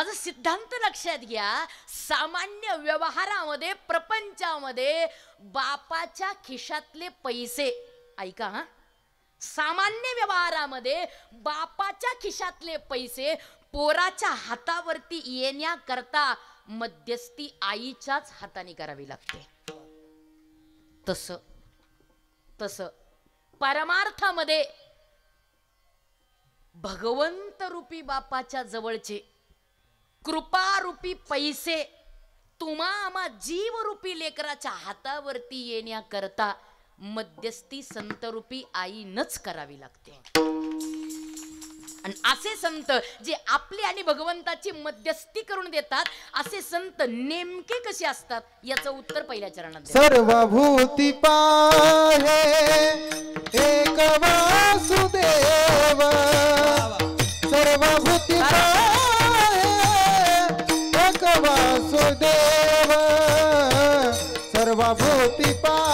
माझा सिद्धांत लक्षात घ्या, सामान्य व्यवहारामध्ये प्रपंचामध्ये बापाच्या खिशातले पैसे, ऐका हा, सामान्य व्यवहारामध्ये बापाच्या खिशातले पैसे पोराच्या हातावरती येण्याकरता मध्यस्थी आईच्याच हाताने करावी लागते. तस तस परमार्थामध्ये भगवंत रूपी बापाच्या जवळचे कृपारूपी पैसे तुम्हा आम्हा जीवरूपी लेकराच्या हातावरती येण्याकरता मध्यस्थी संतरूपी आईनच करावी लागते. आणि असे संत जे आपली आणि भगवंताची मध्यस्थी करून देतात, असे संत नेमके कसे असतात याचं उत्तर पहिल्या चरणात. सर्वभूती पाहे एक वासुदेव, सर्वभूती पाहे एक वासुदेव, सर्वभूती पाहे